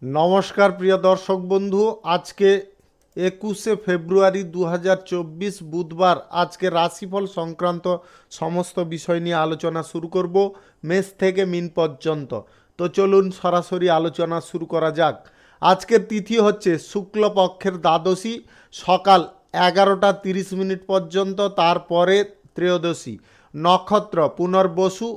নমস্কার প্রিয় দর্শক বন্ধু, আজকে 21শে ফেব্রুয়ারি 2024 বুধবার। আজকে রাশিফল সংক্রান্ত সমস্ত বিষয় নিয়ে আলোচনা শুরু করব, মেষ থেকে মিন পর্যন্ত। তো চলুন সরাসরি আলোচনা শুরু করা যাক। আজকের তিথি হচ্ছে শুক্লপক্ষের দ্বাদশী, সকাল 11টা 30 মিনিট পর্যন্ত, তারপরে ত্রয়োদশী। নক্ষত্র পুনর্বসু,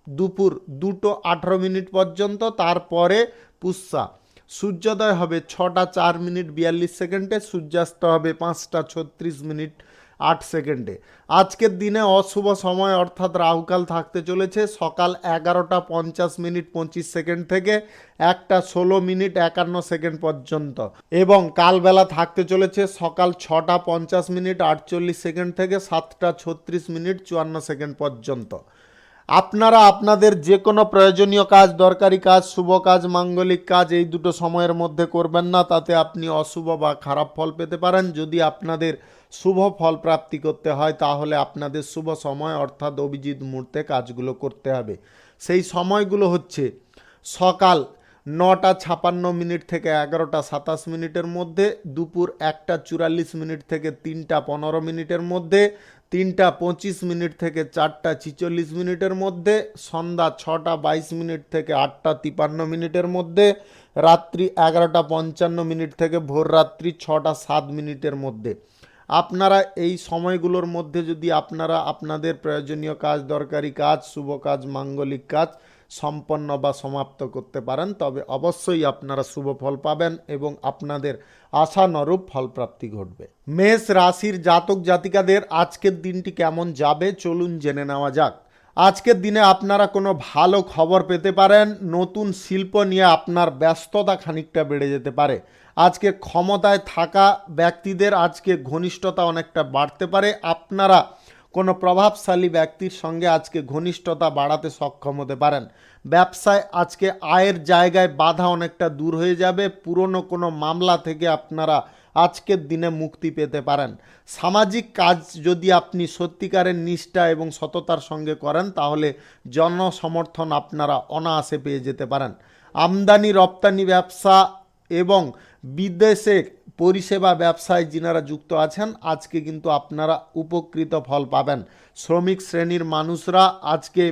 দুপুর 2টো 18 মিনিট পর্যন্ত, তারপরে পুষ্যা। সূর্যোদয় হবে 6টা 4 মিনিট 42 সেকেন্ডে, সূর্যাস্ত হবে 5টা 36 মিনিট 8 সেকেন্ডে। আজকের দিনে অশুভ সময় অর্থাৎ রাহুকাল থাকতে চলেছে সকাল 11টা 50 মিনিট 25 সেকেন্ড থেকে 1টা 16 মিনিট 51 সেকেন্ড পর্যন্ত, এবং কালবেলা থাকতে চলেছে সকাল 6টা 50 মিনিট 48 সেকেন্ড থেকে 7টা 36 মিনিট 54 সেকেন্ড পর্যন্ত। আপনারা আপনাদের যে কোনো প্রয়োজনীয় কাজ, দরকারি কাজ, শুভ কাজ, মাঙ্গলিক কাজ এই দুটো সময়ের মধ্যে করবেন না, তাতে আপনি অশুভ বা খারাপ ফল পেতে পারেন। যদি আপনাদের শুভ ফল প্রাপ্তি করতে হয় তাহলে আপনাদের শুভ সময় অর্থাৎ অভিজিৎ মুহূর্তে কাজগুলো করতে হবে। সেই সময়গুলো হচ্ছে সকাল 9টা 56 মিনিট থেকে 11টা 27 মিনিটের মধ্যে, দুপুর 1টা 44 মিনিট থেকে 3টা 15 মিনিটের মধ্যে, 3টা 25 মিনিট থেকে 4টা 46 মিনিটের মধ্যে, সন্ধ্যা 6টা 22 মিনিট থেকে 8টা 53 মিনিটের মধ্যে, রাত্রি 11টা 55 মিনিট থেকে ভোর রাত্রি 6টা 7 মিনিটের মধ্যে। আপনারা এই সময়গুলোর মধ্যে যদি আপনারা আপনাদের প্রয়োজনীয় কাজ, দরকারি কাজ, শুভ কাজ, মাঙ্গলিক কাজ সম্পন্ন বা সমাপ্ত করতে পারেন তবে অবশ্যই আপনারা শুভ ফল পাবেন এবং আপনাদের আশানুরূপ ফলপ্রাপ্তি ঘটবে। মেষ রাশির জাতক জাতিকাদের আজকের দিনটি কেমন যাবে চলুন জেনে নেওয়া যাক। আজকের দিনে আপনারা কোনো ভালো খবর পেতে পারেন। নতুন শিল্প নিয়ে আপনার ব্যস্ততা খানিকটা বেড়ে যেতে পারে। আজকে ক্ষমতায় থাকা ব্যক্তিদের আজকে ঘনিষ্ঠতা অনেকটা বাড়তে পারে। আপনারা কোনো প্রভাবশালী ব্যক্তির সঙ্গে আজকে ঘনিষ্ঠতা বাড়াতে সক্ষম হতে পারেন। ব্যবসায় আজকে আয়ের জায়গায় বাধা অনেকটা দূর হয়ে যাবে। পুরনো কোনো মামলা থেকে আপনারা আজকের দিনে মুক্তি পেতে পারেন। সামাজিক কাজ যদি আপনি সত্যিকারের নিষ্ঠা এবং সততার সঙ্গে করেন তাহলে জনসমর্থন আপনারা অনায়াসে পেয়ে যেতে পারেন। আমদানি রপ্তানি ব্যবসা এবং বিদেশে পরিষেবা ব্যবসায় যিনারা যুক্ত আছেন আজকে কিন্তু আপনারা উপকৃত ফল পাবেন। শ্রমিক শ্রেণীর মানুষরা আজকে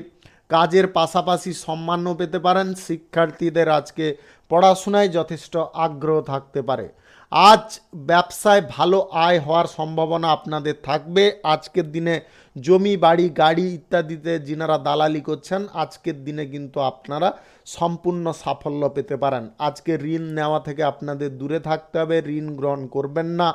কাজের পাশাপাশি সম্মানও পেতে পারেন। শিক্ষার্থীদের আজকে পড়াশোনায় যথেষ্ট আগ্রহ থাকতে পারে। আজ ব্যবসায় ভালো আয় হওয়ার সম্ভাবনা আপনাদের থাকবে। আজকের দিনে জমি, বাড়ি, গাড়ি ইত্যাদিতে যিনারা দালালি করছেন আজকের দিনে কিন্তু আপনারা সম্পূর্ণ সাফল্য পেতে পারেন। আজকে ঋণ নেওয়া থেকে আপনাদের দূরে থাকতে হবে, ঋণ গ্রহণ করবেন না।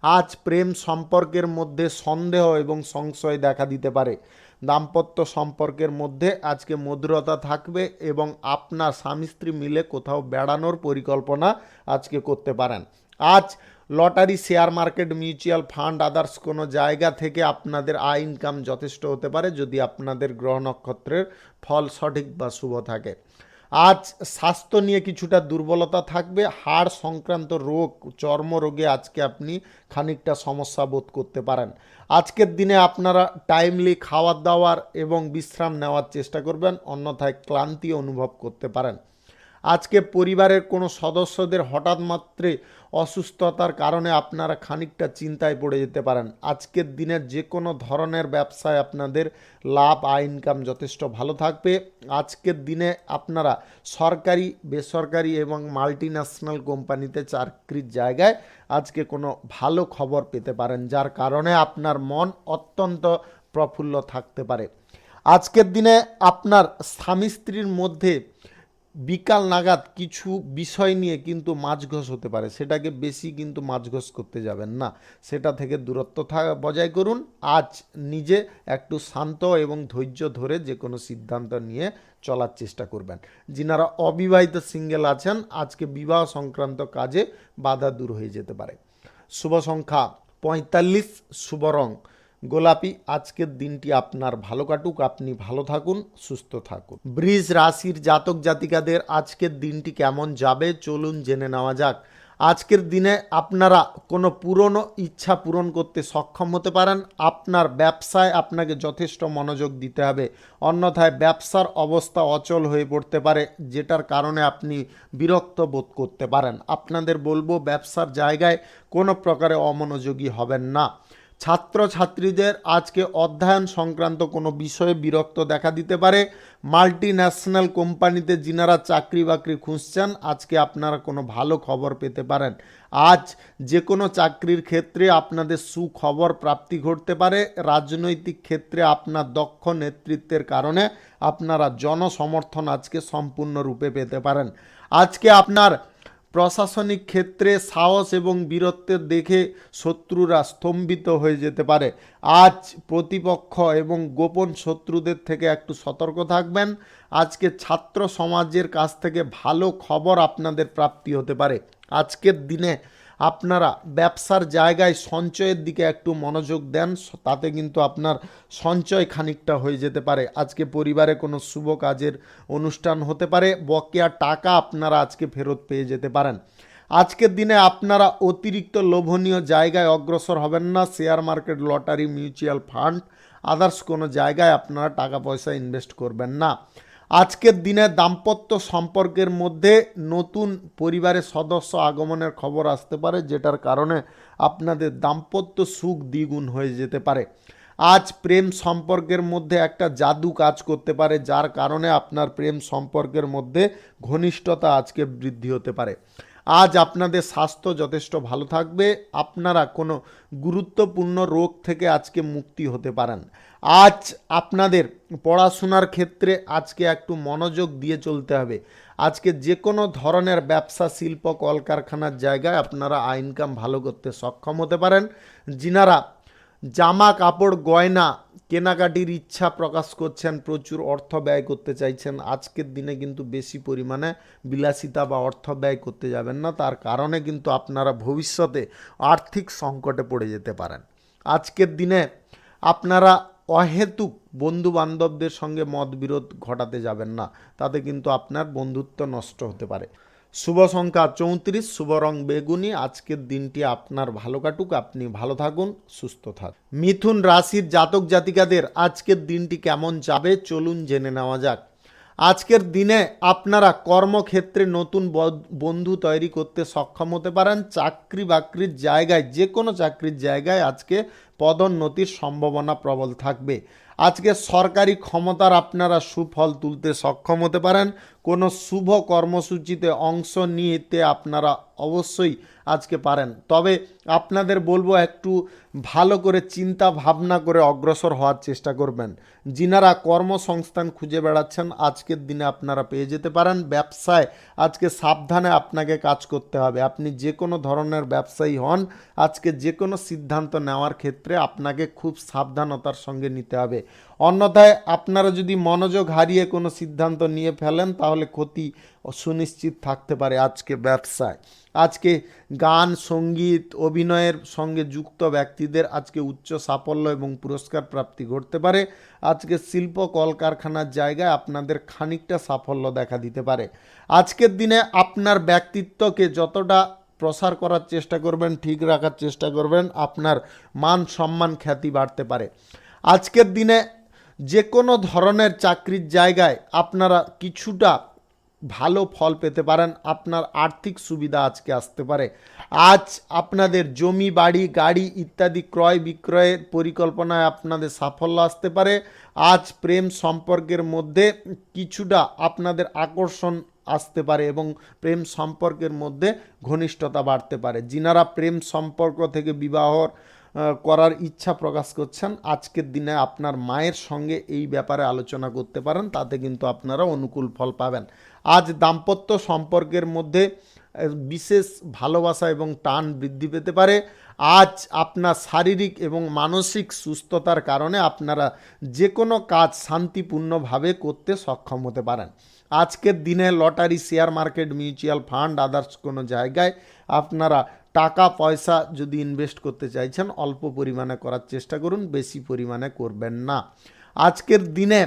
আজ প্রেম সম্পর্কের মধ্যে সন্দেহ এবং সংশয় দেখা দিতে পারে। দাম্পত্য সম্পর্কের মধ্যে আজকে মধুরতা থাকবে এবং আপনার স্বামী স্ত্রী মিলে কোথাও বেড়ানোর পরিকল্পনা আজকে করতে পারেন। আজ lottery, share market, mutual fund, others কোনো জায়গা থেকে আপনাদের আয় ইনকাম যথেষ্ট হতে পারে যদি আপনাদের গ্রহ নক্ষত্রের ফল সঠিক বা শুভ থাকে। আজ স্বাস্থ্য নিয়ে কিছুটা দুর্বলতা থাকবে। হাড় সংক্রান্ত রোগ, চর্মরোগে আজকে আপনি খানিকটা সমস্যা বোধ করতে পারেন। আজকের দিনে আপনারা টাইমলি খাওয়ার দাওয়ার এবং বিশ্রাম নেওয়ার চেষ্টা করবেন, অন্যথায় ক্লান্তি অনুভব করতে পারেন। আজকে পরিবারের কোনো সদস্যদের হঠাৎ মাত্রে অসুস্থতার কারণে আপনারা খানিকটা চিন্তায় পড়ে যেতে পারেন। আজকের দিনের যে কোনো ধরনের ব্যবসায় আপনাদের লাভ, আয় ইনকাম যথেষ্ট ভালো থাকবে। আজকের দিনে আপনারা সরকারি, বেসরকারি এবং মাল্টিন্যাশনাল কোম্পানিতে চাকরির জায়গায় আজকে কোনো ভালো খবর পেতে পারেন, যার কারণে আপনার মন অত্যন্ত প্রফুল্ল থাকতে পারে। আজকের দিনে আপনার স্বামী স্ত্রীর মধ্যে বিকাল নাগাদ কিছু বিষয় নিয়ে কিন্তু মাঝঘষ হতে পারে, সেটাকে বেশি কিন্তু মাঝঘষ করতে যাবেন না, সেটা থেকে দূরত্ব বজায় করুন। আজ নিজে একটু শান্ত এবং ধৈর্য ধরে যে কোনো সিদ্ধান্ত নিয়ে চলার চেষ্টা করবেন। যিনারা অবিবাহিত সিঙ্গেল আছেন আজকে বিবাহ সংক্রান্ত কাজে বাধা দূর হয়ে যেতে পারে। শুভ সংখ্যা 45, শুভ রং গোলাপি। আজকের দিনটি আপনার ভালো কাটুক, আপনি ভালো থাকুন, সুস্থ থাকুন। বৃষ রাশির জাতক জাতিকাদের আজকের দিনটি কেমন যাবে চলুন জেনে নেওয়া যাক। আজকের দিনে আপনারা কোনো পুরনো ইচ্ছা পূরণ করতে সক্ষম হতে পারেন। আপনার ব্যবসায় আপনাকে যথেষ্ট মনোযোগ দিতে হবে, অন্যথায় ব্যবসার অবস্থা অচল হয়ে পড়তে পারে, যেটার কারণে আপনি বিরক্ত বোধ করতে পারেন। আপনাদের বলবো ব্যবসার জায়গায় কোনো প্রকারে অমনোযোগী হবেন না। ছাত্রছাত্রীদের আজকে অধ্যয়ন সংক্রান্ত কোনো বিষয়ে বিরক্ত দেখা দিতে পারে। মাল্টি ন্যাশনাল কোম্পানিতে যিনারা চাকরি বাকরি খুঁজছেন, আজকে আপনারা কোনো ভালো খবর পেতে পারেন। আজ যে কোনো চাকরির ক্ষেত্রে আপনাদের সুখবর প্রাপ্তি ঘটতে পারে। রাজনৈতিক ক্ষেত্রে আপনার দক্ষ নেতৃত্বের কারণে আপনারা জনসমর্থন আজকে সম্পূর্ণরূপে পেতে পারেন। আজকে আপনার প্রশাসনিক ক্ষেত্রে সাহস এবং বীরত্বের দেখে শত্রুরা স্তম্ভিত হয়ে যেতে পারে। আজ প্রতিপক্ষ এবং গোপন শত্রুদের থেকে একটু সতর্ক থাকবেন। আজকে ছাত্র সমাজের কাছ থেকে ভালো খবর আপনাদের প্রাপ্তি হতে পারে। আজকের দিনে আপনারা ব্যবসার জায়গায় সঞ্চয়ের দিকে একটু মনোযোগ দেন, তাতে কিন্তু আপনার সঞ্চয় খানিকটা হয়ে যেতে পারে। আজকে পরিবারে কোনো শুভ কাজের অনুষ্ঠান হতে পারে, বকেয়া টাকা আপনারা আজকে ফেরত পেয়ে যেতে পারেন। আজকের দিনে আপনারা অতিরিক্ত লোভনীয় জায়গায় অগ্রসর হবেন না। Share market, lottery, mutual fund, others কোনো জায়গায় আপনারা টাকা পয়সা ইনভেস্ট করবেন না। আজকের দিনে দাম্পত্য সম্পর্কের মধ্যে নতুন পরিবারের সদস্য আগমনের খবর আসতে পারে, যেটার কারণে আপনাদের দাম্পত্য সুখ দ্বিগুণ হয়ে যেতে পারে। আজ প্রেম সম্পর্কের মধ্যে একটা জাদু কাজ করতে পারে, যার কারণে আপনার প্রেম সম্পর্কের মধ্যে ঘনিষ্ঠতা আজকে বৃদ্ধি হতে পারে। আজ আপনাদের স্বাস্থ্য যথেষ্ট ভালো থাকবে। আপনারা কোনো গুরুত্বপূর্ণ রোগ থেকে আজকে মুক্তি হতে পারেন। আজ আপনাদের পড়াশোনার ক্ষেত্রে আজকে একটু মনোযোগ দিয়ে চলতে হবে। আজকে যে কোনো ধরনের ব্যবসা, শিল্প, কলকারখানার জায়গায় আপনারা ইনকাম ভালো করতে সক্ষম হতে পারেন। যিনারা জামা কাপড় গয়না কেনাকাটির ইচ্ছা প্রকাশ করছেন, প্রচুর অর্থ ব্যয় করতে চাইছেন, আজকের দিনে কিন্তু বেশি পরিমাণে বিলাসিতা বা অর্থ ব্যয় করতে যাবেন না, তার কারণে কিন্তু আপনারা ভবিষ্যতে আর্থিক সংকটে পড়ে যেতে পারেন। আজকের দিনে আপনারা অহেতুক বন্ধু বান্ধবদের সঙ্গে মতবিরোধ ঘটাতে যাবেন না, তাতে কিন্তু আপনার বন্ধুত্ব নষ্ট হতে পারে। শুভ সংখ্যা 34, শুভ রং বেগুনি। আজকের দিনটি আপনার ভালো কাটুক, আপনি ভালো থাকুন, সুস্থ থাকুন। মিথুন রাশির জাতক জাতিকাদের আজকের দিনটি কেমন যাবে চলুন জেনে নেওয়া যাক। আজকের দিনে আপনারা কর্মক্ষেত্রে নতুন বন্ধু তৈরি করতে সক্ষম হতে পারেন। চাকরি বাকরির জায়গায়, যে কোনো চাকরির জায়গায় আজকে পদোন্নতির সম্ভাবনা প্রবল থাকবে। আজকে সরকারি ক্ষমতার আপনারা সুফল তুলতে সক্ষম হতে পারেন। কোনো শুভ কর্মসূচিতে অংশ নিতে আপনারা অবশ্যই আজকে পারেন, তবে আপনাদের বলবো একটু ভালো করে চিন্তা ভাবনা করে অগ্রসর হওয়ার চেষ্টা করবেন। যিনারা কর্মসংস্থান খুঁজে বেড়াচ্ছেন, আজকের দিনে আপনারা পেয়ে যেতে পারেন। ব্যবসায় আজকে সাবধানে আপনাকে কাজ করতে হবে। আপনি যে কোনো ধরনের ব্যবসায়ী হন, আজকে যে কোনো সিদ্ধান্ত নেওয়ার ক্ষেত্রে আপনাকে খুব সাবধানতার সঙ্গে নিতে হবে, অন্যথায় আপনারা যদি মনোযোগ হারিয়ে কোনো সিদ্ধান্ত নিয়ে ফেলেন তাহলে ক্ষতি সুনিশ্চিত থাকতে পারে। আজকে ব্যবসায়, আজকে গান, সঙ্গীত, অভিনয়ের সঙ্গে যুক্ত ব্যক্তিদের আজকে উচ্চ সাফল্য এবং পুরস্কার প্রাপ্তি ঘটতে পারে। আজকে শিল্প কলকারখানার জায়গায় আপনাদের খানিকটা সাফল্য দেখা দিতে পারে। আজকের দিনে আপনার ব্যক্তিত্বকে যতটা প্রসার করার চেষ্টা করবেন, ঠিক রাখার চেষ্টা করবেন, আপনার মান সম্মান খ্যাতি বাড়তে পারে। আজকের দিনে যে কোনো ধরনের চাকরির জায়গায় আপনারা কিছুটা ভালো ফল পেতে পারেন। আপনার আর্থিক সুবিধা আজকে আসতে পারে। আজ আপনাদের জমি, বাড়ি, গাড়ি ইত্যাদি ক্রয় বিক্রয়ের পরিকল্পনায় আপনাদের সাফল্য আসতে পারে। আজ প্রেম সম্পর্কের মধ্যে কিছুটা আপনাদের আকর্ষণ আসতে পারে এবং প্রেম সম্পর্কের মধ্যে ঘনিষ্ঠতা বাড়তে পারে। যিনারা প্রেম সম্পর্ক থেকে বিবাহ করার ইচ্ছা প্রকাশ করছেন, আজকের দিনে আপনার মায়ের সঙ্গে এই ব্যাপারে আলোচনা করতে পারেন, তাতে কিন্তু আপনারা অনুকূল ফল পাবেন। আজ দাম্পত্য সম্পর্কের মধ্যে বিশেষ ভালোবাসা এবং টান বৃদ্ধি পেতে পারে। আজ আপনার শারীরিক এবং মানসিক সুস্থতার কারণে আপনারা যে কোনো কাজ শান্তিপূর্ণভাবে করতে সক্ষম হতে পারেন। আজকের দিনে lottery, share market, mutual fund, others কোনো জায়গায় আপনারা টাকা পয়সা যদি ইনভেস্ট করতে চাইছেন, অল্প পরিমাণে করার চেষ্টা করুন, বেশি পরিমাণে করবেন না। আজকের দিনে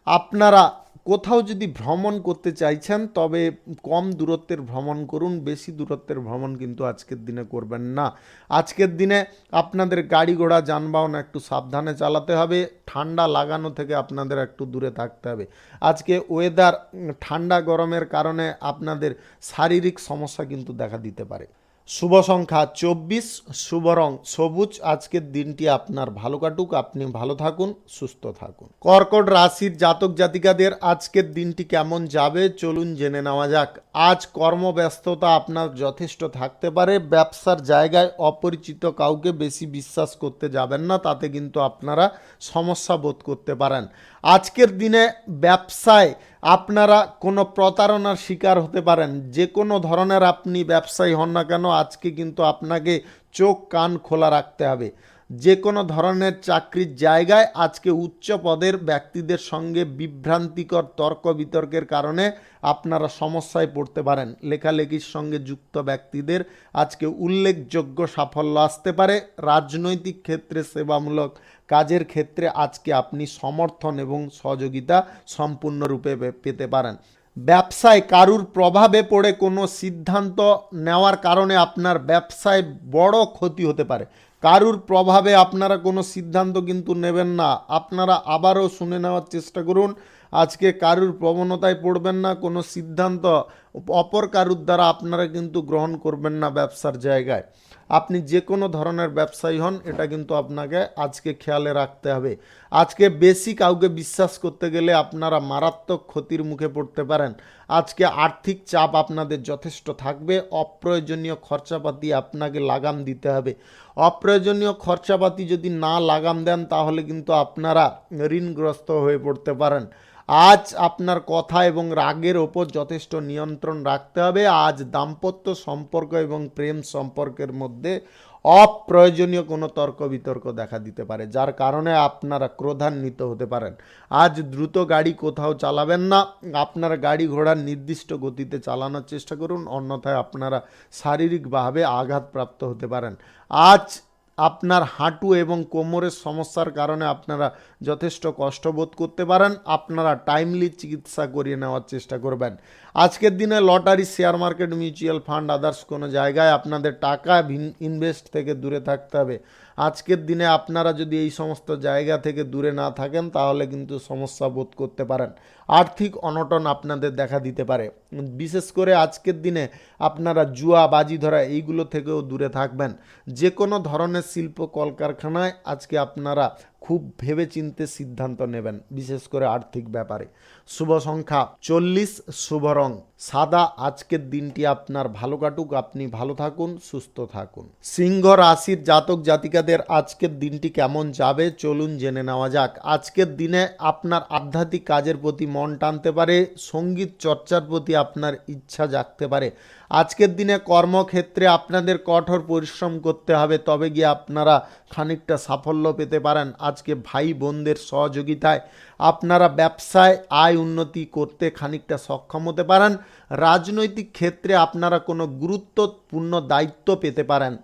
আপনারা কোথাও যদি ভ্রমণ করতে চাইছেন তবে কম দূরত্বের ভ্রমণ করুন, বেশি দূরত্বের ভ্রমণ কিন্তু আজকের দিনে করবেন না। আজকের দিনে আপনাদের গাড়ি ঘোড়া যানবাহন একটু সাবধানে চালাতে হবে, ঠান্ডা লাগানো থেকে আপনাদের একটু দূরে থাকতে হবে। আজকে ওয়েদার ঠান্ডা গরমের কারণে আপনাদের শারীরিক সমস্যা কিন্তু দেখা দিতে পারে। শুভ সংখ্যা 24, শুভ রং সবুজ। আজকের দিনটি আপনার ভালো কাটুক, আপনি ভালো থাকুন, সুস্থ থাকুন। কর্কট রাশির জাতক জাতিকাদের আজকের দিনটি কেমন যাবে চলুন জেনে নেওয়া যাক। আজ কর্মব্যস্ততা আপনার যথেষ্ট থাকতে পারে। ব্যবসার জায়গায় অপরিচিত কাউকে বেশি বিশ্বাস করতে যাবেন না, তাতে কিন্তু আপনারা সমস্যা বোধ করতে পারেন। আজকের দিনে ব্যবসায় আপনারা কোনো প্রতারণার শিকার হতে পারেন। যে কোনো ধরনের আপনি ব্যবসায়ী হন না কেন, আজকে কিন্তু আপনাকে চোখ কান খোলা রাখতে হবে। যে কোনো ধরনের চাকরির জায়গায় আজকে উচ্চ পদের ব্যক্তিদের সঙ্গে বিভ্রান্তিকর তর্ক বিতর্কের কারণে আপনারা সমস্যায় পড়তে পারেন। লেখালেখির সঙ্গে যুক্ত ব্যক্তিদের আজকে উল্লেখযোগ্য সাফল্য আসতে পারে। রাজনৈতিক ক্ষেত্রে, সেবামূলক কাজের ক্ষেত্রে আজকে আপনি সমর্থন এবং সহযোগিতা সম্পূর্ণরূপে পেতে পারেন। ব্যবসায় কারুর প্রভাবে পড়ে কোনো সিদ্ধান্ত নেওয়ার কারণে আপনার ব্যবসায় বড় ক্ষতি হতে পারে। কারুর প্রভাবে আপনারা কোনো সিদ্ধান্ত কিন্তু নেবেন না। আপনারা আবারও শুনে নেওয়ার চেষ্টা করুন। আজকে কারুর প্রবণতায় পড়বেন না, কোনো সিদ্ধান্ত অপর কারুর দ্বারা আপনারা কিন্তু গ্রহণ করবেন না ব্যবসার জায়গায়। আপনি যে কোনো ধরনের ব্যবসায়ী হন, এটা কিন্তু আপনাকে আজকে খেয়ালে রাখতে হবে। আজকে বেশি কাউকে বিশ্বাস করতে গেলে আপনারা মারাত্মক ক্ষতির মুখে পড়তে পারেন। আজকে আর্থিক চাপ আপনাদের যথেষ্ট থাকবে। অপ্রয়োজনীয় খরচাপাতি আপনাকে লাগাম দিতে হবে। অপ্রয়োজনীয় খরচাপাতি যদি না লাগাম দেন তাহলে কিন্তু আপনারা ঋণগ্রস্ত হয়ে পড়তে পারেন। আজ আপনার কথা এবং রাগের ওপর যথেষ্ট নিয়ন্ত্রণ রাখতে হবে। আজ দাম্পত্য সম্পর্ক এবং প্রেম সম্পর্কের মধ্যে অপ্রয়োজনীয় কোনো তর্ক বিতর্ক দেখা দিতে পারে, যার কারণে আপনারা ক্রোধান্বিত হতে পারেন। আজ দ্রুত গাড়ি কোথাও চালাবেন না। আপনার গাড়ি ঘোড়ার নির্দিষ্ট গতিতে চালানোর চেষ্টা করুন, অন্যথায় আপনারা শারীরিকভাবে আঘাতপ্রাপ্ত হতে পারেন। আজ আপনার হাঁটু এবং কোমরের সমস্যার কারণে আপনারা যথেষ্ট কষ্ট বোধ করতে পারেন। আপনারা টাইমলি চিকিৎসা করিয়ে নেওয়ার চেষ্টা করবেন। আজকের দিনে lottery, share market, mutual fund, others কোনো জায়গায় আপনাদের টাকা ইনভেস্ট থেকে দূরে থাকতে হবে। আজকের দিনে আপনারা যদি এই সমস্ত জায়গা থেকে দূরে না থাকেন তাহলে কিন্তু সমস্যা বোধ করতে পারেন। আর্থিক অনটন আপনাদের দেখা দিতে পারে। বিশেষ করে আজকের দিনে আপনারা জুয়া, বাজি ধরা এইগুলো থেকেও দূরে থাকবেন। যে কোনো ধরনের শিল্প কলকারখানায় আজকে আপনারা খুব ভেবেচিন্তে সিদ্ধান্ত নেবেন, বিশেষ করে আর্থিক ব্যাপারে। শুভ সংখ্যা 40, শুভ রং সাদা। আজকের দিনটি আপনার ভালো কাটুক, আপনি ভালো থাকুন, সুস্থ থাকুন। সিংহ রাশির জাতক জাতিকাদের আজকের দিনটি কেমন যাবে চলুন জেনে নেওয়া যাক। আজকের দিনে আপনার আধ্যাত্মিক কাজের প্রতি মন টানতে পারে। সঙ্গীত চর্চার প্রতি আপনার ইচ্ছা জাগতে পারে। আজকের দিনে কর্মক্ষেত্রে আপনাদের কঠোর পরিশ্রম করতে হবে, তবে গিয়ে আপনারা খানিকটা সাফল্য পেতে পারেন। আজকে ভাই বোনদের সহযোগিতায় আপনারা ব্যবসায় আয় উন্নতি করতে খানিকটা সক্ষম হতে পারেন। রাজনৈতিক ক্ষেত্রে আপনারা কোনো গুরুত্বপূর্ণ দায়িত্ব পেতে পারেন।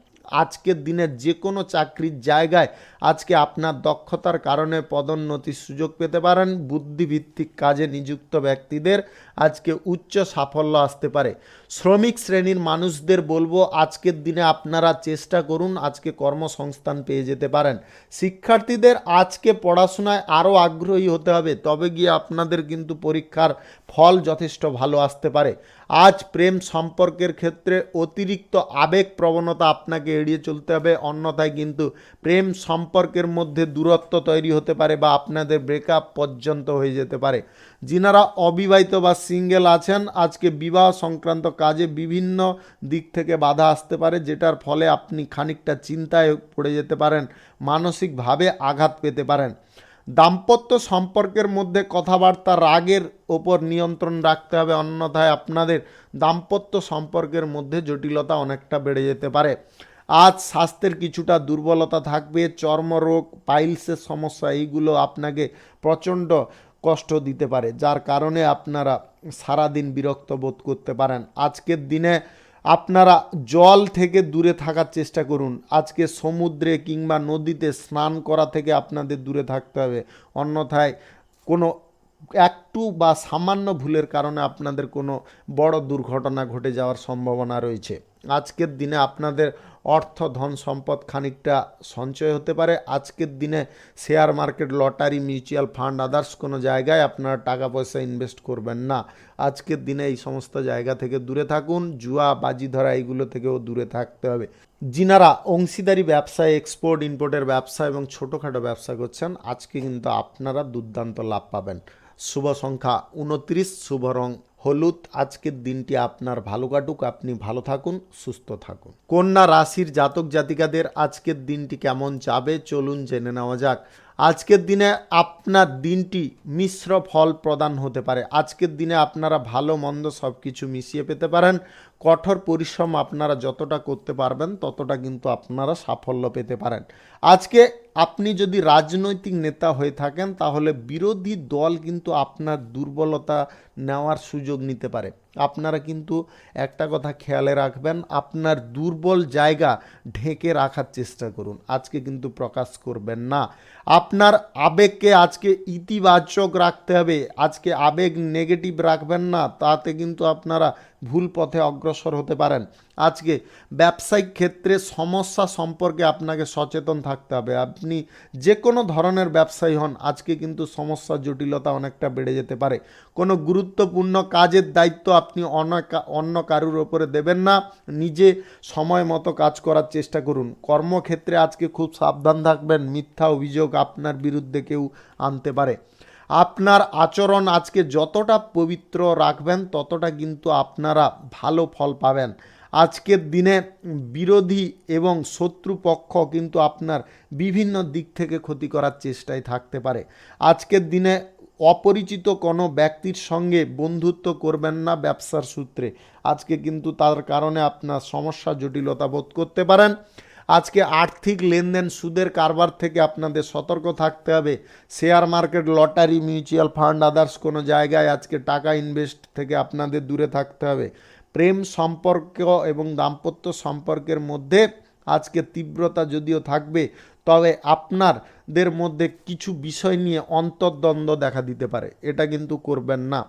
আজকের দিনে যে কোনো চাকরির জায়গায় আজকে আপনার দক্ষতার কারণে পদোন্নতির সুযোগ পেতে পারেন। বুদ্ধিভিত্তিক কাজে নিযুক্ত ব্যক্তিদের আজকে উচ্চ সাফল্য আসতে পারে। শ্রমিক শ্রেণীর মানুষদের বলবো আজকের দিনে আপনারা চেষ্টা করুন, আজকে কর্মসংস্থান পেয়ে যেতে পারেন। শিক্ষার্থীদের আজকে পড়াশোনায় আরও আগ্রহী হতে হবে, তবে গিয়ে আপনাদের কিন্তু পরীক্ষার ফল যথেষ্ট ভালো আসতে পারে। আজ প্রেম সম্পর্কের ক্ষেত্রে অতিরিক্ত আবেগ প্রবণতা আপনাকে এড়িয়ে চলতে হবে, অন্যথায় কিন্তু প্রেম সম্পর্কের মধ্যে দূরত্ব তৈরি হতে পারে বা আপনাদের ব্রেকআপ পর্যন্ত হয়ে যেতে পারে। যিনারা অবিবাহিত বা সিঙ্গেল আছেন, আজকে বিবাহ সংক্রান্ত কাজে বিভিন্ন দিক থেকে বাধা আসতে পারে, যেটার ফলে আপনি খানিকটা চিন্তায় পড়ে যেতে পারেন, মানসিকভাবে আঘাত পেতে পারেন। দাম্পত্য সম্পর্কের মধ্যে কথাবার্তা রাগের ওপর নিয়ন্ত্রণ রাখতে হবে, অন্যথায় আপনাদের দাম্পত্য সম্পর্কের মধ্যে জটিলতা অনেকটা বেড়ে যেতে পারে। আজ স্বাস্থ্যের কিছুটা দুর্বলতা থাকবে। চর্মরোগ, পাইলসের সমস্যা এইগুলো আপনাকে প্রচণ্ড কষ্ট দিতে পারে, যার কারণে আপনারা সারাদিন বিরক্ত বোধ করতে পারেন। আজকের দিনে আপনারা জল থেকে দূরে থাকার চেষ্টা করুন। আজকে সমুদ্রে কিংবা নদীতে স্নান করা থেকে আপনাদের দূরে থাকতে হবে, অন্যথায় কোনো একটু বা সামান্য ভুলের কারণে আপনাদের কোনো বড় দুর্ঘটনা ঘটে যাওয়ার সম্ভাবনা রয়েছে। আজকের দিনে আপনাদের অর্থ ধন সম্পদ খানিকটা সঞ্চয় হতে পারে। আজকের দিনে share market, lottery, mutual fund, others কোনো জায়গায় আপনারা টাকা পয়সা ইনভেস্ট করবেন না। আজকের দিনে এই সমস্ত জায়গা থেকে দূরে থাকুন। জুয়া, বাজি ধরা এইগুলো থেকেও দূরে থাকতে হবে। যিনারা অংশীদারি ব্যবসায়, এক্সপোর্ট ইম্পোর্টের ব্যবসা এবং ছোটোখাটো ব্যবসা করছেন, আজকে কিন্তু আপনারা দুর্দান্ত লাভ পাবেন। শুভ সংখ্যা 29, শুভ রং হলুদ। আজকের দিনটি আপনার ভালো কাটুক, আপনি ভালো থাকুন, সুস্থ থাকুন। কন্যা রাশির জাতক জাতিকাদের আজকের দিনটি কেমন যাবে চলুন জেনে নেওয়া যাক। আজকের দিনে আপনার দিনটি মিশ্র ফল প্রদান হতে পারে। আজকের দিনে আপনারা ভালো মন্দ সব কিছু মিশিয়ে পেতে পারেন। কঠোর পরিশ্রম আপনারা যতটা করতে পারবেন ততটা কিন্তু আপনারা সাফল্য পেতে পারেন। আজকে আপনি যদি রাজনৈতিক নেতা হয়ে থাকেন তাহলে বিরোধী দল কিন্তু আপনার দুর্বলতা নেওয়ার সুযোগ নিতে পারে। আপনারা কিন্তু একটা কথা খেয়ালে রাখবেন, আপনার দুর্বল জায়গা ঢেকে রাখার চেষ্টা করুন, আজকে কিন্তু প্রকাশ করবেন না। আপনার আবেগকে আজকে ইতিবাচক রাখতে হবে, আজকে আবেগ নেগেটিভ রাখবেন না, তাতে কিন্তু আপনারা ভুল পথে অগ্রসর হতে পারেন। আজকে ব্যবসায়িক ক্ষেত্রে সমস্যা সম্পর্কে আপনাকে সচেতন থাকতে হবে। আপনি যে কোনো ধরনের ব্যবসায়ী হন, আজকে কিন্তু সমস্যা জটিলতা অনেকটা বেড়ে যেতে পারে। কোনো গুরুত্বপূর্ণ কাজের দায়িত্ব আপনি অন্য কারুর ওপরে দেবেন না, নিজে সময় মতো কাজ করার চেষ্টা করুন। কর্মক্ষেত্রে আজকে খুব সাবধান থাকবেন, মিথ্যা অভিযোগ আপনার বিরুদ্ধে কেউ আনতে পারে। আপনার আচরণ আজকে যতটা পবিত্র রাখবেন ততটা কিন্তু আপনারা ভালো ফল পাবেন। আজকের দিনে বিরোধী এবং শত্রুপক্ষ কিন্তু আপনার বিভিন্ন দিক থেকে ক্ষতি করার চেষ্টায় থাকতে পারে। আজকের দিনে অপরিচিত কোনো ব্যক্তির সঙ্গে বন্ধুত্ব করবেন না ব্যবসার সূত্রে, আজকে কিন্তু তার কারণে আপনার সমস্যা জটিলতা বোধ করতে পারেন। আজকে আর্থিক লেনদেন, সুদের কারবার থেকে আপনাদের সতর্ক থাকতে হবে। Share market, lottery, mutual fund, others কোনো জায়গায় আজকে টাকা ইনভেস্ট থেকে আপনাদের দূরে থাকতে হবে। প্রেম সম্পর্ক এবং দাম্পত্য সম্পর্কের মধ্যে আজকে তীব্রতা যদিও থাকবে, তবে আপনাদের মধ্যে কিছু বিষয় নিয়ে অন্তর্দ্বন্দ্ব দেখা দিতে পারে, এটা কিন্তু করবেন না।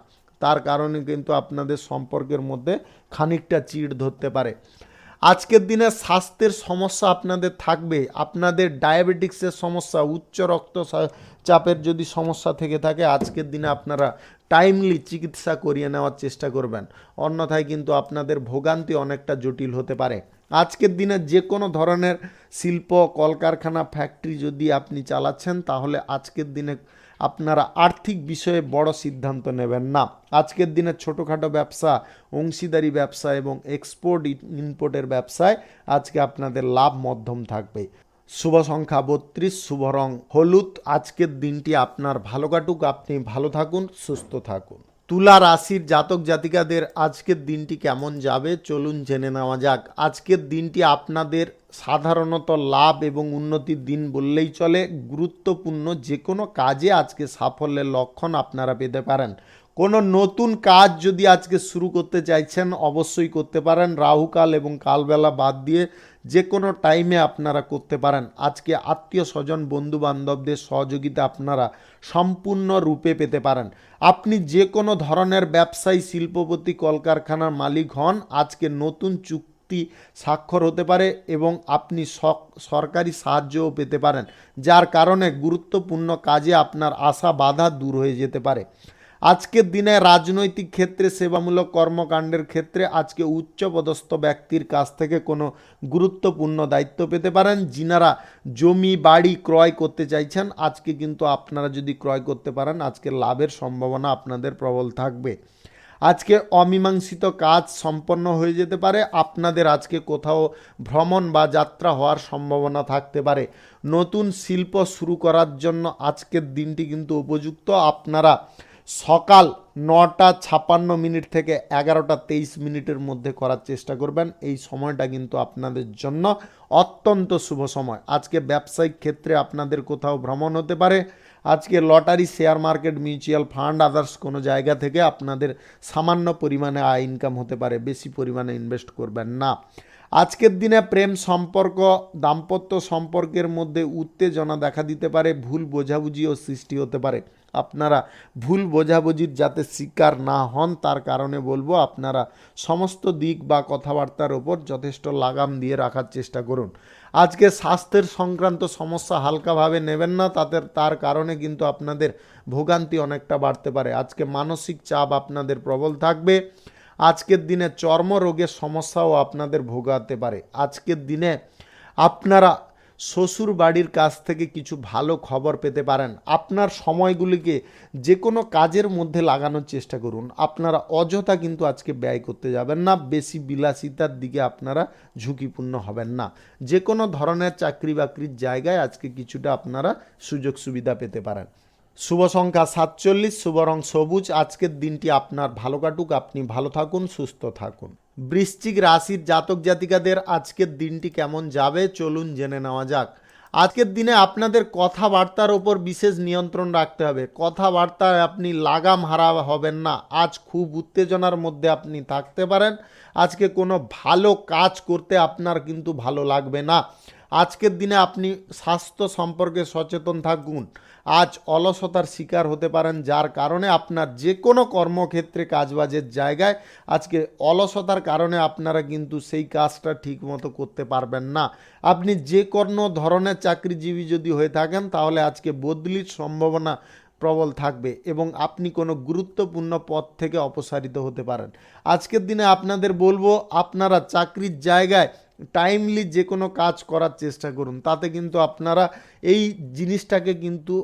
তার কারণে কিন্তু আপনাদের সম্পর্কের মধ্যে খানিকটা চিড় ধরতে পারে। আজকের দিনে স্বাস্থ্যের সমস্যা আপনাদের থাকবে। আপনাদের ডায়াবেটিক্সের সমস্যা, উচ্চ রক্তচাপের যদি সমস্যা থেকে থাকে, আজকের দিনে আপনারা টাইমলি চিকিৎসা করিয়ে নেওয়ার চেষ্টা করবেন, অন্যথায় কিন্তু আপনাদের ভোগান্তি অনেকটা জটিল হতে পারে। আজকের দিনে যে কোনো ধরনের শিল্প, কলকারখানা, ফ্যাক্টরি যদি আপনি চালাচ্ছেন তাহলে আজকের দিনে আপনারা আর্থিক বিষয়ে বড় সিদ্ধান্ত নেবেন না। আজকের দিনে ছোটোখাটো ব্যবসা, অংশীদারি ব্যবসা এবং এক্সপোর্ট ইম্পোর্টের ব্যবসায় আজকে আপনাদের লাভ মধ্যম থাকবে। শুভ সংখ্যা 32, শুভ রং হলুদ। আজকের দিনটি আপনার ভালো কাটুক, আপনি ভালো থাকুন, সুস্থ থাকুন। তুলা রাশির জাতক জাতিকাদের আজকের দিনটি কেমন যাবে চলুন জেনে নেওয়া যাক। আজকের দিনটি আপনাদের সাধারণত লাভ এবং উন্নতির দিন বললেই চলে। গুরুত্বপূর্ণ যে কোনো কাজে আজকে সাফল্যের লক্ষণ আপনারা পেতে পারেন। কোনো নতুন কাজ যদি আজকে শুরু করতে চাইছেন অবশ্যই করতে পারেন। রাহুকাল এবং কালবেলা বাদ দিয়ে যে কোনো টাইমে আপনারা করতে পারেন। আজকে আত্মীয় স্বজন, বন্ধু বান্ধবদের সহযোগিতা আপনারা সম্পূর্ণরূপে পেতে পারেন। আপনি যে কোনো ধরনের ব্যবসায়ী, শিল্পপতি, কলকারখানার মালিক হন, আজকে নতুন চুক্তি স্বাক্ষর হতে পারে এবং আপনি সরকারি সাহায্যও পেতে পারেন, যার কারণে গুরুত্বপূর্ণ কাজে আপনার আশা বাধা দূর হয়ে যেতে পারে। আজকের দিনে রাজনৈতিক ক্ষেত্রে, সেবামূলক কর্মকাণ্ডের ক্ষেত্রে আজকে উচ্চপদস্থ ব্যক্তির কাছ থেকে কোনো গুরুত্বপূর্ণ দায়িত্ব পেতে পারেন। যিনারা জমি বাড়ি ক্রয় করতে চাইছেন, আজকে কিন্তু আপনারা যদি ক্রয় করতে পারেন, আজকে লাভের সম্ভাবনা আপনাদের প্রবল থাকবে। আজকে অমীমাংসিত কাজ সম্পন্ন হয়ে যেতে পারে। আপনাদের আজকে কোথাও ভ্রমণ বা যাত্রা হওয়ার সম্ভাবনা থাকতে পারে। নতুন শিল্প শুরু করার জন্য আজকের দিনটি কিন্তু উপযুক্ত। আপনারা সকাল 9:56 থেকে 11:23 মধ্যে করার চেষ্টা করবেন। এই সময়টা কিন্তু আপনাদের জন্য অত্যন্ত শুভ সময়। আজকে ব্যবসায়িক ক্ষেত্রে আপনাদের কোথাও ভ্রমণ হতে পারে। আজকে lottery, share market, mutual fund, others কোনো জায়গা থেকে আপনাদের সামান্য পরিমাণে আয় ইনকাম হতে পারে, বেশি পরিমাণে ইনভেস্ট করবেন না। আজকের দিনে প্রেম সম্পর্ক, দাম্পত্য সম্পর্কের মধ্যে উত্তেজনা দেখা দিতে পারে, ভুল বোঝাবুঝিও সৃষ্টি হতে পারে। আপনারা ভুল বোঝাবুঝির যাতে শিকার না হন তার কারণে বলবো আপনারা সমস্ত দিক বা কথাবার্তার ওপর যথেষ্ট লাগাম দিয়ে রাখার চেষ্টা করুন। আজকে স্বাস্থ্যের সংক্রান্ত সমস্যা হালকাভাবে নেবেন না, তার কারণে কিন্তু আপনাদের ভোগান্তি অনেকটা বাড়তে পারে। আজকে মানসিক চাপ আপনাদের প্রবল থাকবে। আজকের দিনে চর্মরোগের সমস্যাও আপনাদের ভোগাতে পারে। আজকের দিনে আপনারা শ্বশুর বাড়ির কাছ থেকে কিছু ভালো খবর পেতে পারেন। আপনার সময়গুলিকে যে কোনো কাজের মধ্যে লাগানোর চেষ্টা করুন। আপনারা অযথা কিন্তু আজকে ব্যয় করতে যাবেন না, বেশি বিলাসিতার দিকে আপনারা ঝুঁকিপূর্ণ হবেন না। যে কোনো ধরনের চাকরি বাকরির জায়গায় আজকে কিছুটা আপনারা সুযোগ সুবিধা পেতে পারেন। শুভ সংখ্যা 47, শুভ রং সবুজ। আজকের দিনটি আপনার ভালো কাটুক, আপনি ভালো থাকুন, সুস্থ থাকুন। বৃশ্চিক রাশির জাতক জাতিকাদের আজকের দিনটি কেমন যাবে চলুন জেনে নেওয়া যাক। আজকের দিনে আপনাদের কথাবার্তার ওপর বিশেষ নিয়ন্ত্রণ রাখতে হবে। কথাবার্তায় আপনি লাগাম হারা হবেন না। আজ খুব উত্তেজনার মধ্যে আপনি থাকতে পারেন। আজকে কোনো ভালো কাজ করতে আপনার কিন্তু ভালো লাগবে না। আজকের দিনে আপনি স্বাস্থ্য সম্পর্কে সচেতন থাকুন। আজ অলসতার শিকার হতে পারেন, যার কারণে আপনার যে কোনো কর্মক্ষেত্রে কাজবাজের জায়গায় আজকে অলসতার কারণে আপনারা কিন্তু সেই কাজটা ঠিকমতো করতে পারবেন না। আপনি যে কোনো ধরনের চাকরিজীবী যদি হয়ে থাকেন তাহলে আজকে বদলির সম্ভাবনা প্রবল থাকবে এবং আপনি কোনো গুরুত্বপূর্ণ পদ থেকে অপসারিত হতে পারেন। আজকের দিনে আপনাদের বলবো আপনারা চাকরির জায়গায় টাইমলি যে কোনো কাজ করার চেষ্টা করুন, তাতে কিন্তু আপনারা এই জিনিসটাকে কিন্তু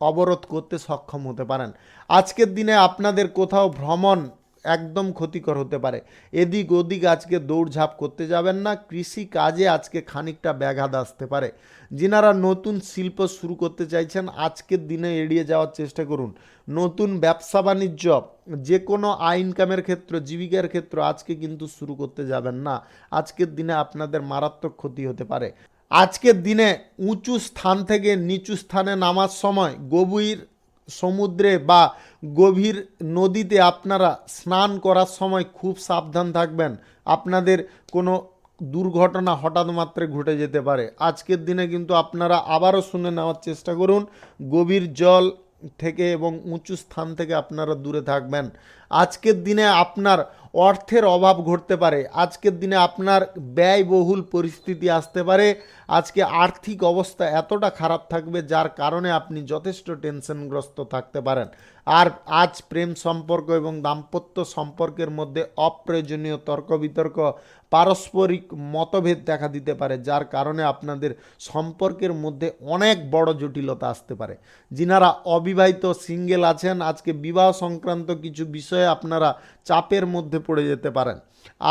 অবরোধ করতে সক্ষম হতে পারেন। আজকের দিনে আপনাদের কোথাও ভ্রমণ একদম ক্ষতিকর হতে পারে। এদিক ওদিক আজকে দৌড়ঝাঁপ করতে যাবেন না। কৃষি কাজে আজকে খানিকটা ব্যাঘাত আসতে পারে। যিনারা নতুন শিল্প শুরু করতে চাইছেন আজকের দিনে এড়িয়ে যাওয়ার চেষ্টা করুন। নতুন ব্যবসা বাণিজ্য যে কোনো ইনকামের ক্ষেত্র, জীবিকার ক্ষেত্র আজকে কিন্তু শুরু করতে যাবেন না। আজকের দিনে আপনাদের মারাত্মক ক্ষতি হতে পারে। আজকের দিনে উঁচু স্থান থেকে নিচু স্থানে নামার সময় গভীর সমুদ্রে বা গভীর নদীতে আপনারা স্নান করার সময় খুব সাবধান থাকবেন। আপনাদের কোনো দুর্ঘটনা হঠাৎ মাত্রে ঘটে যেতে পারে। আজকের দিনে কিন্তু আপনারা আবারও শুনে নেওয়ার চেষ্টা করুন। গভীর জল থেকে এবং উঁচু স্থান থেকে আপনারা দূরে থাকবেন। আজকের দিনে আপনার অর্থের অভাব ঘটতে পারে। আজকের দিনে আপনার ব্যয়বহুল পরিস্থিতি আসতে পারে। আজকে আর্থিক অবস্থা এতটা খারাপ থাকবে যার কারণে আপনি যথেষ্ট টেনশনগ্রস্ত থাকতে পারেন। আর আজ প্রেম সম্পর্ক এবং দাম্পত্য সম্পর্কের মধ্যে অপ্রয়োজনীয় তর্ক বিতর্ক, পারস্পরিক মতভেদ দেখা দিতে পারে, যার কারণে আপনাদের সম্পর্কের মধ্যে অনেক বড় জটিলতা আসতে পারে। যিনারা অবিবাহিত সিঙ্গেল আছেন আজকে বিবাহ সংক্রান্ত কিছু বিষয়ে আপনারা চাপের মধ্যে পড়ে যেতে পারেন।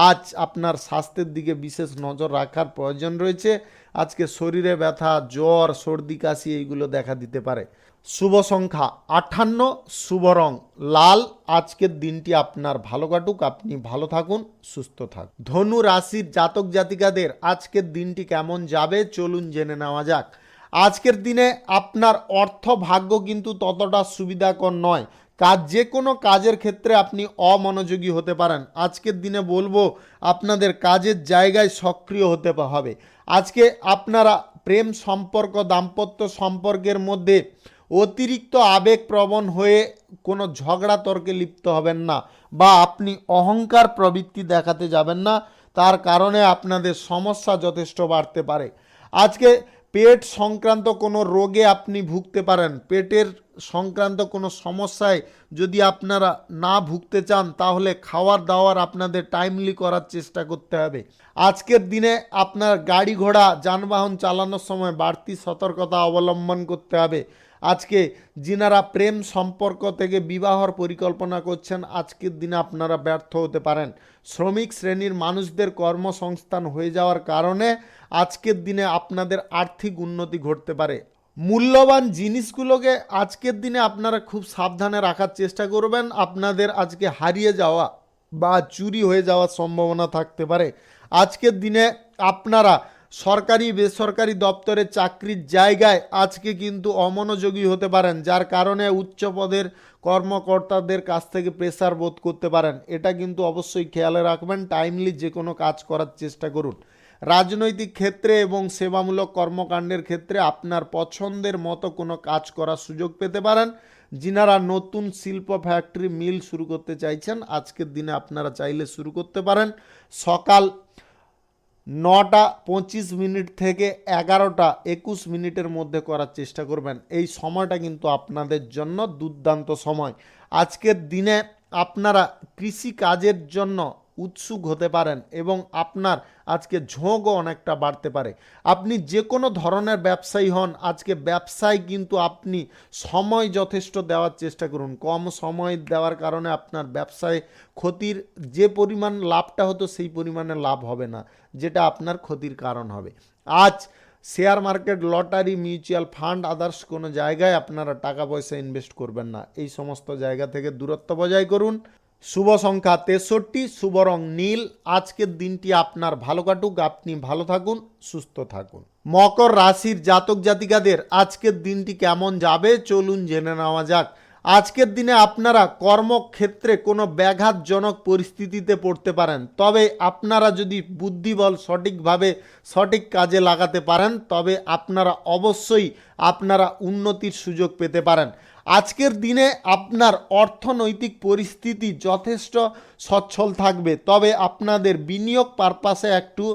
আজ আপনার স্বাস্থ্যের দিকে বিশেষ নজর রাখার প্রয়োজন রয়েছে। আজকে শরীরে ব্যথা, জ্বর, সর্দি, কাশি এইগুলো দেখা দিতে পারে। শুভ সংখ্যা 58, শুভ রং লাল। আজকের দিনটি আপনার ভালো কাটুক, আপনি ভালো থাকুন, সুস্থ থাকুন। ধনু রাশির জাতক জাতিকাদের আজকের দিনটি কেমন যাবে চলুন জেনে নেওয়া যাক। আজকের দিনে আপনার অর্থ ভাগ্য কিন্তু ততটা সুবিধাকর নয়। যে কোনো কাজের ক্ষেত্রে আপনি অমনোযোগী হতে পারেন। আজকের দিনে বলবো আপনাদের কাজের জায়গায় সক্রিয় হতে হবে। আজকে আপনারা প্রেম সম্পর্ক, দাম্পত্য সম্পর্কের মধ্যে অতিরিক্ত আবেগপ্রবণ হয়ে কোনো ঝগড়া তর্কে লিপ্ত হবেন না বা আপনি অহংকার প্রবৃত্তি দেখাতে যাবেন না। তার কারণে আপনাদের সমস্যা যথেষ্ট বাড়তে পারে। আজকে পেট সংক্রান্ত কোনো রোগে আপনি ভুগতে পারেন। পেটের সংক্রান্ত কোনো সমস্যায় যদি আপনারা না ভুগতে চান তাহলে খাওয়ার দাওয়ার আপনাদের টাইমলি করার চেষ্টা করতে হবে। আজকের দিনে আপনার গাড়ি ঘোড়া যানবাহন চালানোর সময় বাড়তি সতর্কতা অবলম্বন করতে হবে। আজকে যিনারা প্রেম সম্পর্ক থেকে বিবাহর পরিকল্পনা করছেন আজকের দিনে আপনারা ব্যর্থ হতে পারেন। শ্রমিক শ্রেণীর মানুষদের কর্মসংস্থান হয়ে যাওয়ার কারণে আজকের দিনে আপনাদের আর্থিক উন্নতি ঘটতে পারে। মূল্যবান জিনিসগুলোকে আজকের দিনে আপনারা খুব সাবধানে রাখার চেষ্টা করবেন। আপনাদের আজকে হারিয়ে যাওয়া বা চুরি হয়ে যাওয়ার সম্ভাবনা থাকতে পারে। আজকের দিনে আপনারা সরকারি বেসরকারি দপ্তরে চাকরির জায়গায় আজকে কিন্তু অমনোযোগী হতে পারেন, যার কারণে উচ্চ পদের কর্মকর্তাদের কাছ থেকে প্রেসার বোধ করতে পারেন। এটা কিন্তু অবশ্যই খেয়ালে রাখবেন। টাইমলি যে কোনো কাজ করার চেষ্টা করুন। রাজনৈতিক ক্ষেত্রে এবং সেবামূলক কর্মকাণ্ডের ক্ষেত্রে আপনার পছন্দের মতো কোনো কাজ করার সুযোগ পেতে পারেন। যিনারা নতুন শিল্প ফ্যাক্টরি মিল শুরু করতে চাইছেন আজকের দিনে আপনারা চাইলে শুরু করতে পারেন। সকাল 9:25 থেকে 11:21 মধ্যে করার চেষ্টা করবেন। এই সময়টা কিন্তু আপনাদের জন্য দুর্দান্ত সময়। আজকের দিনে আপনারা কৃষি কাজের জন্য উৎসুক হতে পারেন এবং আপনার আজকে ঝোঁকও অনেকটা বাড়তে পারে। আপনি যে কোনো ধরনের ব্যবসায়ী হন, আজকে ব্যবসায় কিন্তু আপনি সময় যথেষ্ট দেওয়ার চেষ্টা করুন। কম সময় দেওয়ার কারণে আপনার ব্যবসায় ক্ষতির যে পরিমাণ লাভটা হতো সেই পরিমাণে লাভ হবে না, যেটা আপনার ক্ষতির কারণ হবে। আজ share market, lottery, mutual fund, others কোনো জায়গায় আপনারা টাকা পয়সা ইনভেস্ট করবেন না। এই সমস্ত জায়গা থেকে দূরত্ব বজায় করুন। শুভ সংখ্যা 63, শুভ রং নীল। আজকের দিনটি আপনার ভালো কাটুক, আপনি ভালো থাকুন, সুস্থ থাকুন। মকর রাশির জাতক জাতিকাদের আজকের দিনটি কেমন যাবে চলুন জেনে নেওয়া যাক। আজকের দিনে আপনারা কর্মক্ষেত্রে কোনো ব্যাঘাতজনক পরিস্থিতিতে পড়তে পারেন, তবে আপনারা যদি বুদ্ধিবল সঠিকভাবে সঠিক কাজে লাগাতে পারেন তবে আপনারা অবশ্যই উন্নতির সুযোগ পেতে পারেন। আজকের দিনে আপনার অর্থনৈতিক পরিস্থিতি যথেষ্ট সচ্ছল থাকবে, তবে আপনাদের বিনিয়োগ পারপাসে একটু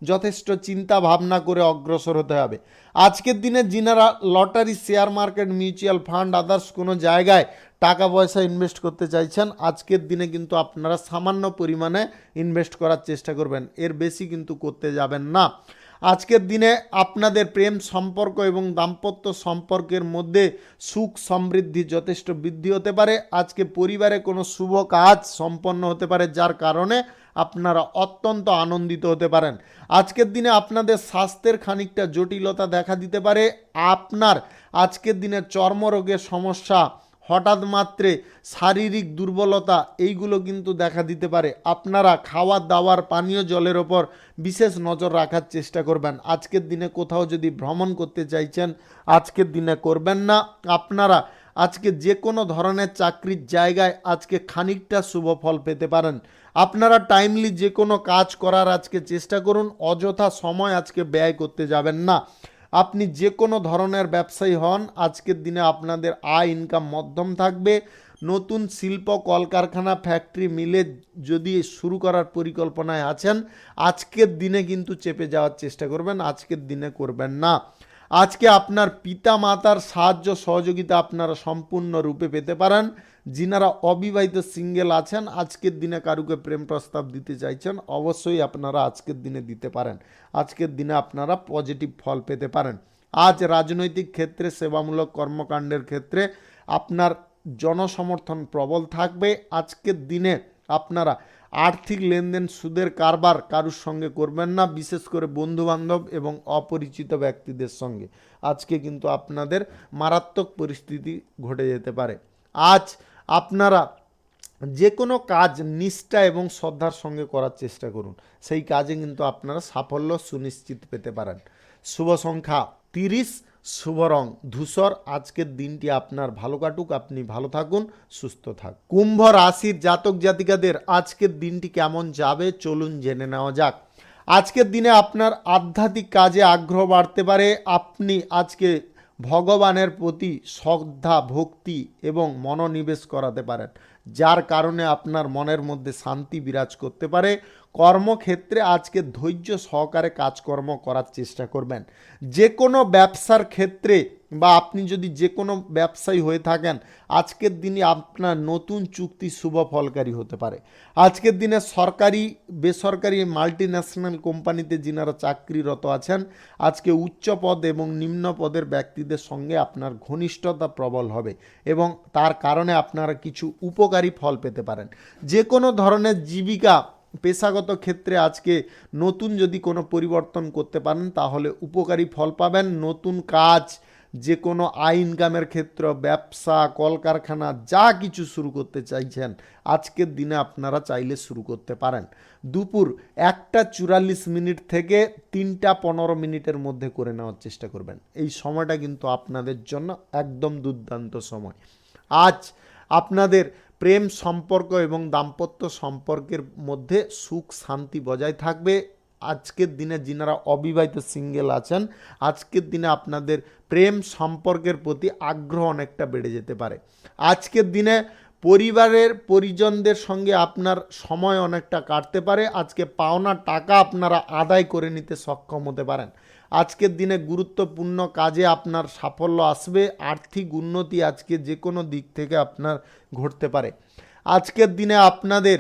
যথেষ্ট চিন্তা ভাবনা করে অগ্রসর হতে হবে। আজকের দিনে যিনারা lottery, share market, mutual fund, others কোনো জায়গায় টাকা পয়সা ইনভেস্ট করতে চাইছেন আজকের দিনে কিন্তু আপনারা সামান্য পরিমাণে ইনভেস্ট করার চেষ্টা করবেন, এর বেশি কিন্তু করতে যাবেন না। আজকের দিনে আপনাদের প্রেম সম্পর্ক এবং দাম্পত্য সম্পর্কের মধ্যে সুখ সমৃদ্ধি যথেষ্ট বৃদ্ধি হতে পারে। আজকে পরিবারে কোনো শুভ কাজ সম্পন্ন হতে পারে, যার কারণে আপনারা অত্যন্ত আনন্দিত হতে পারেন। আজকের দিনে আপনাদের স্বাস্থ্যের খানিকটা জটিলতা দেখা দিতে পারে। আপনার আজকের দিনে চর্মরোগের সমস্যা, হঠাৎ মাত্রে শারীরিক দুর্বলতা, এইগুলো কিন্তু দেখা দিতে পারে। আপনারা খাওয়া দাওয়ার, পানীয় জলের ওপর বিশেষ নজর রাখার চেষ্টা করবেন। আজকের দিনে কোথাও যদি ভ্রমণ করতে চাইছেন আজকের দিনে করবেন না। আপনারা আজকে যে কোনো ধরনের চাকরির জায়গায় আজকে খানিকটা শুভ ফল পেতে পারেন। আপনারা টাইমলি যে কোনো কাজ করার আজকে চেষ্টা করুন, অযথা সময় আজকে ব্যয় করতে যাবেন না। আপনি যে কোনো ধরনের ব্যবসায়ী হন আজকের দিনে আপনাদের আয় ইনকাম মধ্যম থাকবে। নতুন শিল্প, কলকারখানা, ফ্যাক্টরি, মিলে যদি শুরু করার পরিকল্পনায় আছেন আজকের দিনে কিন্তু চেপে যাওয়ার চেষ্টা করবেন, আজকের দিনে করবেন না। আজকে আপনার পিতা মাতার সাহায্য সহযোগিতা আপনারা সম্পূর্ণরূপে পেতে পারেন। যিনারা অবিবাহিত সিঙ্গেল আছেন আজকের দিনে কারুকে প্রেম প্রস্তাব দিতে চাইছেন অবশ্যই আপনারা আজকের দিনে দিতে পারেন। আজকের দিনে আপনারা পজিটিভ ফল পেতে পারেন। আজ রাজনৈতিক ক্ষেত্রে, সেবামূলক কর্মকাণ্ডের ক্ষেত্রে আপনার জনসমর্থন প্রবল থাকবে। আজকের দিনে আপনারা আর্থিক লেনদেন, সুদের কারবার কারুর সঙ্গে করবেন না, বিশেষ করে বন্ধুবান্ধব এবং অপরিচিত ব্যক্তিদের সঙ্গে। আজকে কিন্তু আপনাদের মারাত্মক পরিস্থিতি ঘটে যেতে পারে। আজ আপনারা যে কোনো কাজ নিষ্ঠা এবং শ্রদ্ধার সঙ্গে করার চেষ্টা করুন, সেই কাজে কিন্তু আপনারা সাফল্য সুনিশ্চিত পেতে পারেন। শুভ সংখ্যা 30, শুভ রং ধূসর। আজকের দিনটি আপনার ভালো কাটুক, আপনি ভালো থাকুন, সুস্থ থাকুন। কুম্ভ রাশির জাতক জাতিকাদের আজকের দিনটি কেমন যাবে চলুন জেনে নেওয়া যাক। আজকের দিনে আপনার আধ্যাত্মিক কাজে আগ্রহ বাড়তে পারে। আপনি আজকে ভগবানের প্রতি শ্রদ্ধা, ভক্তি এবং মনোনিবেশ করাতে পারেন, যার কারণে আপনার মনের মধ্যে শান্তি বিরাজ করতে পারে। কর্মক্ষেত্রে আজকে ধৈর্য সহকারে কাজকর্ম করার চেষ্টা করবেন। যে কোনো ব্যবসার ক্ষেত্রে বা আপনি যদি যে কোনো ব্যবসায়ী হয়ে থাকেন আজকের দিনে আপনার নতুন চুক্তি শুভ ফলকারী হতে পারে। আজকের দিনে সরকারি, বেসরকারি, মাল্টিন্যাশনাল কোম্পানিতে যিনারা চাকরিরত আছেন আজকে উচ্চ পদ এবং নিম্ন পদের ব্যক্তিদের সঙ্গে আপনার ঘনিষ্ঠতা প্রবল হবে এবং তার কারণে আপনারা কিছু উপকারী ফল পেতে পারেন। যে কোনো ধরনের জীবিকা, পেশাগত ক্ষেত্রে আজকে নতুন যদি কোনো পরিবর্তন করতে পারেন তাহলে উপকারী ফল পাবেন। নতুন কাজ, যে কোনো আয় ইনকামের ক্ষেত্র, ব্যবসা, কলকারখানা যা কিছু শুরু করতে চাইছেন আজকের দিনে আপনারা চাইলে শুরু করতে পারেন। দুপুর 1:44 থেকে 3:15 মধ্যে করে নেওয়ার চেষ্টা করবেন। এই সময়টা কিন্তু আপনাদের জন্য একদম দুর্দান্ত সময়। আজ আপনাদের প্রেম সম্পর্ক এবং দাম্পত্য সম্পর্কের মধ্যে সুখ শান্তি বজায় থাকবে। আজকের দিনে যিনারা অবিবাহিত সিঙ্গেল আছেন, আজকের দিনে আপনাদের প্রেম সম্পর্কের প্রতি আগ্রহ অনেকটা বেড়ে যেতে পারে। আজকের দিনে পরিবারের পরিজনদের সঙ্গে আপনার সময় অনেকটা কাটতে পারে। আজকে পাওনা টাকা আপনারা আদায় করে নিতে সক্ষম হতে পারেন। আজকের দিনে গুরুত্বপূর্ণ কাজে আপনার সাফল্য আসবে। আর্থিক উন্নতি আজকে যে কোনো দিক থেকে আপনার ঘটতে পারে। আজকের দিনে আপনাদের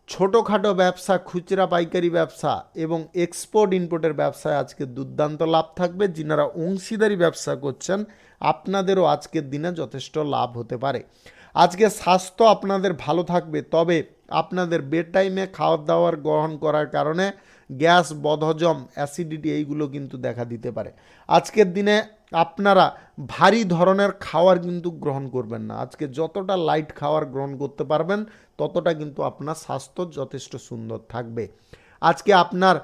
ছোটোখাটো ব্যবসা, খুচরা পাইকারি ব্যবসা এবং এক্সপোর্ট ইম্পোর্টের ব্যবসায় আজকে দুর্দান্ত লাভ থাকবে। যিনারা অংশীদারি ব্যবসা করছেন আপনাদেরও আজকের দিনে যথেষ্ট লাভ হতে পারে। আজকে স্বাস্থ্য আপনাদের ভালো থাকবে, তবে আপনাদের বেড টাইমে খাওয়ার দাওয়ার গ্রহণ করার কারণে গ্যাস, বদহজম, অ্যাসিডিটি এইগুলো কিন্তু দেখা দিতে পারে। আজকের দিনে আপনারা ভারী ধরনের খাবার কিন্তু গ্রহণ করবেন না। আজকে যতটা লাইট খাবার গ্রহণ করতে পারবেন ততটা কিন্তু আপনার স্বাস্থ্য যথেষ্ট সুন্দর থাকবে। আজকে আপনার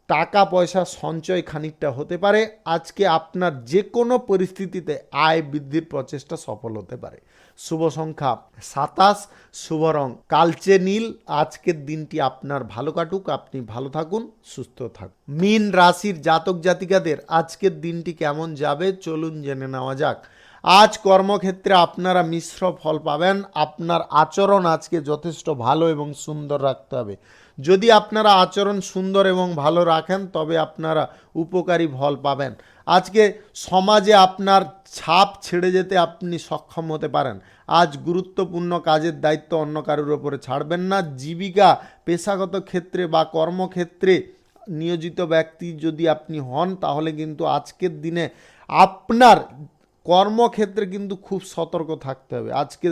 টাকা পয়সা সঞ্চয় খানিকটা হতে পারে। আজকে আপনার যে কোনো পরিস্থিতিতে আয় বৃদ্ধির প্রচেষ্টা সফল হতে পারে। শুভ সংখ্যা 27, শুভ রং কালচে নীল। আজকের দিনটি আপনার ভালো কাটুক, আপনি ভালো থাকুন, সুস্থ থাকুন। মীন রাশির জাতক জাতিকাদের আজকের দিনটি কেমন যাবে চলুন জেনে নেওয়া যাক। আজ কর্মক্ষেত্রে আপনারা মিশ্র ফল পাবেন। আপনার আচরণ আজকে যথেষ্ট ভালো এবং সুন্দর রাখতে হবে। যদি আপনারা আচরণ সুন্দর এবং ভালো রাখেন তবে আপনারা উপকারী ফল পাবেন। আজকে সমাজে আপনার ছাপ ছেড়ে যেতে আপনি সক্ষম হতে পারেন। আজ গুরুত্বপূর্ণ কাজের দায়িত্ব অন্য কারোর ওপরে ছাড়বেন না। জীবিকা, পেশাগত ক্ষেত্রে বা কর্মক্ষেত্রে নিয়োজিত ব্যক্তি যদি আপনি হন তাহলে কিন্তু আজকের দিনে আপনার কর্মক্ষেত্রে কিন্তু খুব সতর্ক থাকতে হবে। আজকে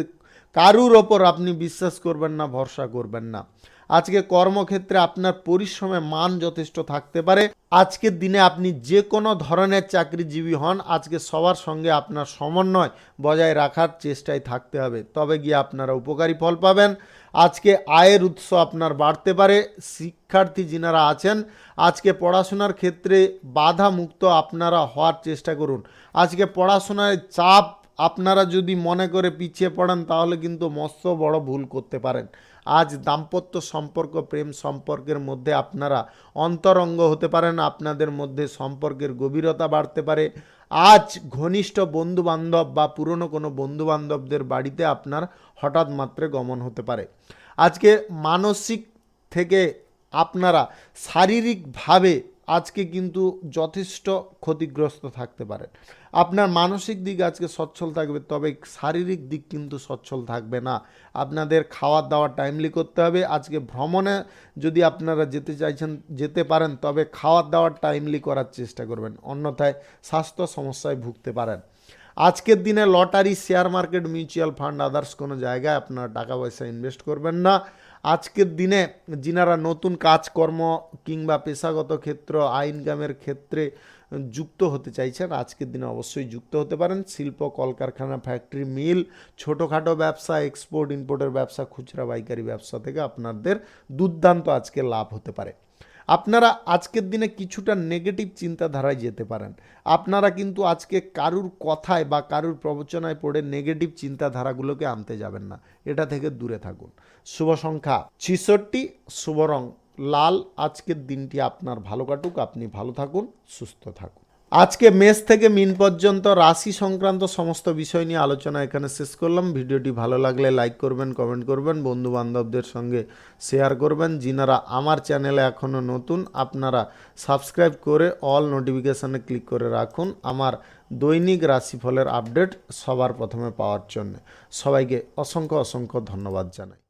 কারুর ওপর আপনি বিশ্বাস করবেন না, ভরসা করবেন না। আজকে কর্মক্ষেত্রে আপনার পরিশ্রমে মান যথেষ্ট থাকতে পারে। আজকের দিনে আপনি যে কোনো ধরনের চাকরিজীবী হন, আজকে সবার সঙ্গে আপনার সমন্বয় বজায় রাখার চেষ্টায় থাকতে হবে, তবে গিয়ে আপনারা উপকারী ফল পাবেন। আজকে আয়ের উৎস আপনার বাড়তে পারে। শিক্ষার্থী যিনারা আছেন আজকে পড়াশোনার ক্ষেত্রে বাধা মুক্ত আপনারা হওয়ার চেষ্টা করুন। আজকে পড়াশোনায় চাপ আপনারা যদি মনে করে পিছিয়ে পড়েন তাহলে কিন্তু মস্ত বড় ভুল করতে পারেন। আজ দাম্পত্য সম্পর্ক, প্রেম সম্পর্কের মধ্যে আপনারা অন্তরঙ্গ হতে পারেন। আপনাদের মধ্যে সম্পর্কের গভীরতা বাড়তে পারে। আজ ঘনিষ্ঠ বন্ধুবান্ধব বা পুরনো কোনো বন্ধুবান্ধবদের বাড়িতে আপনার হঠাৎ মাত্রে গমন হতে পারে। আজকে মানসিক থেকে আপনারা শারীরিকভাবে আজকে কিন্তু যথেষ্ট ক্ষতিগ্রস্ত থাকতে পারেন। আপনার মানসিক দিক আজকে সচ্ছল থাকবে, তবে শারীরিক দিক কিন্তু সচ্ছল থাকবে না। আপনাদের খাওয়া দাওয়া টাইমলি করতে হবে। আজকে ভ্রমণে যদি আপনারা যেতে চাইছেন যেতে পারেন, তবে খাওয়া দাওয়া টাইমলি করার চেষ্টা করবেন, অন্যথায় স্বাস্থ্য সমস্যায় ভুগতে পারেন। আজকের দিনে lottery, share market, mutual fund, others কোনো জায়গায় আপনারা টাকা পয়সা ইনভেস্ট করবেন না। আজকের দিনে যিনারা নতুন কাজকর্ম কিংবা পেশাগত ক্ষেত্র, ইনকামের ক্ষেত্রে যুক্ত হতে চাইছেন আজকের দিনে অবশ্যই যুক্ত হতে পারেন। শিল্প, কলকারখানা, ফ্যাক্টরি, মিল, ছোটোখাটো ব্যবসা, এক্সপোর্ট ইম্পোর্টের ব্যবসা, খুচরা পাইকারি ব্যবসা থেকে আপনাদের দুর্দান্ত আজকে লাভ হতে পারে। আপনারা আজকের দিনে কিছুটা নেগেটিভ চিন্তাধারায় যেতে পারেন। আপনারা কিন্তু আজকে কারুর কথায় বা কারুর প্রবচনায় পড়ে নেগেটিভ চিন্তাধারাগুলোকে আনতে যাবেন না, এটা থেকে দূরে থাকুন। শুভ সংখ্যা 66, শুভ রং লাল। আজকের দিনটি আপনার ভালো কাটুক, আপনি ভালো থাকুন, সুস্থ থাকুন। আজকে মেষ থেকে মিন পর্যন্ত রাশি সংক্রান্ত সমস্ত বিষয় নিয়ে আলোচনা এখানে শেষ করলাম। ভিডিওটি ভালো লাগলে লাইক করবেন, কমেন্ট করবেন, বন্ধু বান্ধবদের সঙ্গে শেয়ার করবেন। যিনারা আমার চ্যানেলে এখনও নতুন আপনারা সাবস্ক্রাইব করে অল নোটিফিকেশানে ক্লিক করে রাখুন আমার দৈনিক রাশিফলের আপডেট সবার প্রথমে পাওয়ার জন্য। সবাইকে অসংখ্য অসংখ্য ধন্যবাদ জানাই।